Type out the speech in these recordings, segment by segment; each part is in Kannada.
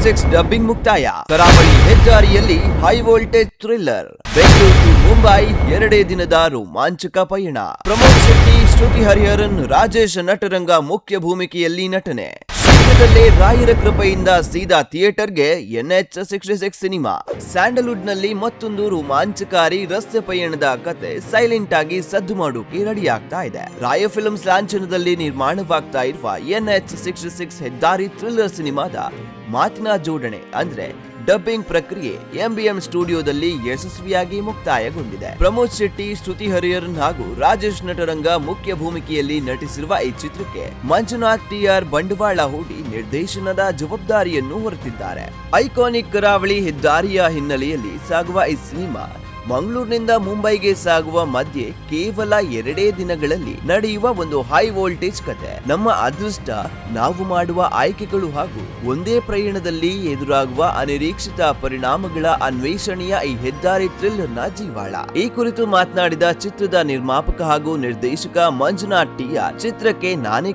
66 ಡಬ್ಬಿಂಗ್ ಮುಕ್ತಾಯ. ಕರಾವಳಿ ಹೆದ್ದಾರಿಯಲ್ಲಿ high voltage thriller. Bengaluru to Mumbai 2 ದಿನದ ರೋಮಾಂಚಕ ಪಯಣ. ಪ್ರಮೋದ್ ಶೆಟ್ಟಿ, ಶ್ರುತಿ ಹರಿಹರನ್, ರಾಜೇಶ್ ನಟರಂಗ ಮುಖ್ಯ ಭೂಮಿಕೆಯಲ್ಲಿ ನಟನೆ. ಶೀಘ್ರದಲ್ಲೇ ರಾಯರ ಕೃಪೆಯಿಂದ ಸೀದಾ ಥಿಯೇಟರ್ಗೆ NH66 ಸಿನಿಮಾ. ಸ್ಯಾಂಡಲ್ವುಡ್ ನಲ್ಲಿ ಮತ್ತೊಂದು ರೋಮಾಂಚಕಾರಿ ರಸ್ತೆ ಪಯಣದ ಕತೆ ಸೈಲೆಂಟ್ ಆಗಿ ಸದ್ದು ಮಾಡೋಕೆ ರೆಡಿ ಆಗ್ತಾ ಇದೆ. ರಾಯ ಫಿಲ್ಮ್ಸ್ ಲಾಂಛನದಲ್ಲಿ ನಿರ್ಮಾಣವಾಗ್ತಾ ಇರುವ NH66 ಹೆದ್ದಾರಿ ಥ್ರಿಲ್ಲರ್ ಸಿನಿಮಾದ ಮಾತಿನ ಜೋಡಣೆ ಅಂದ್ರೆ ಡಬ್ಬಿಂಗ್ ಪ್ರಕ್ರಿಯೆ MBM ಸ್ಟುಡಿಯೋದಲ್ಲಿ ಯಶಸ್ವಿಯಾಗಿ ಮುಕ್ತಾಯಗೊಂಡಿದೆ. ಪ್ರಮೋದ್ ಶೆಟ್ಟಿ, ಶ್ರುತಿ ಹರಿಹರನ್ ಹಾಗೂ ರಾಜೇಶ್ ನಟರಂಗ ಮುಖ್ಯ ಭೂಮಿಕೆಯಲ್ಲಿ ನಟಿಸಿರುವ ಈ ಚಿತ್ರಕ್ಕೆ ಮಂಜುನಾಥ್ TR ಬಂಡವಾಳ ಹೂಡಿ ನಿರ್ದೇಶನದ ಜವಾಬ್ದಾರಿಯನ್ನು ಹೊರಟಿದ್ದಾರೆ. ಐಕಾನಿಕ್ ಕರಾವಳಿ ಹೆದ್ದಾರಿಯ ಹಿನ್ನೆಲೆಯಲ್ಲಿ ಸಾಗುವ ಈ ಸಿನಿಮಾ ಮಂಗಳೂರಿನಿಂದ ಮುಂಬೈಗೆ ಸಾಗುವ ಮಧ್ಯೆ ಕೇವಲ 2 ದಿನಗಳಲ್ಲಿ ನಡೆಯುವ ಒಂದು ಹೈ ವೋಲ್ಟೇಜ್ ಕತೆ. ನಮ್ಮ ಅದೃಷ್ಟ, ನಾವು ಮಾಡುವ ಆಯ್ಕೆಗಳು ಹಾಗೂ ಒಂದೇ ಪ್ರಯಾಣದಲ್ಲಿ ಎದುರಾಗುವ ಅನಿರೀಕ್ಷಿತ ಪರಿಣಾಮಗಳ ಅನ್ವೇಷಣೆಯ ಈ ಹೆದ್ದಾರಿ ಥ್ರಿಲ್ಲರ್ ನ ಜೀವಾಳ. ಈ ಕುರಿತು ಮಾತನಾಡಿದ ಚಿತ್ರದ ನಿರ್ಮಾಪಕ ಹಾಗೂ ನಿರ್ದೇಶಕ ಮಂಜುನಾಥ್ TR, ಚಿತ್ರಕ್ಕೆ ನಾನೇ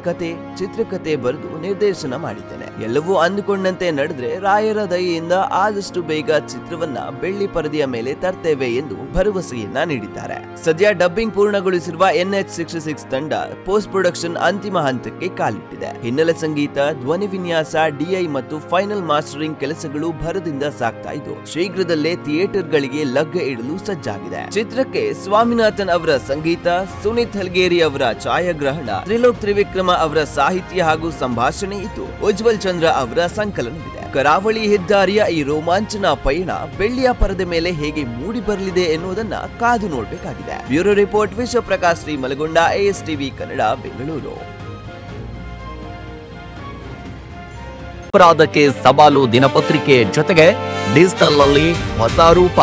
ಚಿತ್ರಕಥೆ ಬರೆದು ನಿರ್ದೇಶನ ಮಾಡಿದ್ದೇನೆ. ಎಲ್ಲವೂ ಅಂದುಕೊಂಡಂತೆ ನಡೆದ್ರೆ ರಾಯರ ದಯೆಯಿಂದ ಆದಷ್ಟು ಬೇಗ ಚಿತ್ರವನ್ನ ಬೆಳ್ಳಿ ಪರದೆಯ ಮೇಲೆ ತರ್ತೇವೆ ಎಂದು ಭರವಸೆಯನ್ನ ನೀಡಿದ್ದಾರೆ. ಸದ್ಯ ಡಬ್ಬಿಂಗ್ ಪೂರ್ಣಗೊಳಿಸಿರುವ NH66 ತಂಡ ಪೋಸ್ಟ್ ಪ್ರೊಡಕ್ಷನ್ ಅಂತಿಮ ಹಂತಕ್ಕೆ ಕಾಲಿಟ್ಟಿದೆ. ಹಿನ್ನೆಲೆ ಸಂಗೀತ, ಧ್ವನಿ ವಿನ್ಯಾಸ, DI ಮತ್ತು ಫೈನಲ್ ಮಾಸ್ಟರಿಂಗ್ ಕೆಲಸಗಳು ಭರದಿಂದ ಸಾಗ್ತಾ ಇದ್ದು ಶೀಘ್ರದಲ್ಲೇ ಥಿಯೇಟರ್ಗಳಿಗೆ ಲಗ್ಗೆ ಇಡಲು ಸಜ್ಜಾಗಿದೆ. ಚಿತ್ರಕ್ಕೆ ಸ್ವಾಮಿನಾಥನ್ ಅವರ ಸಂಗೀತ, ಸುನೀತ್ ಹಲ್ಗೇರಿ ಅವರ ಛಾಯಾಗ್ರಹಣ, ತ್ರಿಲೋಕ್ ತ್ರಿವಿಕ್ರಮ ಅವರ ಸಾಹಿತ್ಯ ಹಾಗೂ ಸಂಭಾಷಣೆ ಇದ್ದು ಉಜ್ವಲ್ ಚಂದ್ರ ಅವರ ಸಂಕಲನವಿದೆ. ಕರಾವಳಿ ಹೆದ್ದಾರಿಯ ಈ ರೋಮಾಂಚನ ಪಯಣ ಬೆಳ್ಳಿಯ ಪರದೆ ಮೇಲೆ ಹೇಗೆ ಮೂಡಿ ಬರಲಿದೆ ಎನ್ನುವುದನ್ನ ಕಾದು ನೋಡಬೇಕಾಗಿದೆ. Bureau report, Vishwaprakash Shri Malagonda, ASTV Kannada, Bengaluru. ಅಪರಾಧಕ್ಕೆ ಸವಾಲು ದಿನಪತ್ರಿಕೆ ಜೊತೆಗೆ ಡಿಜಿಟಲ್ ನಲ್ಲಿ ಹೊಸ ರೂಪ.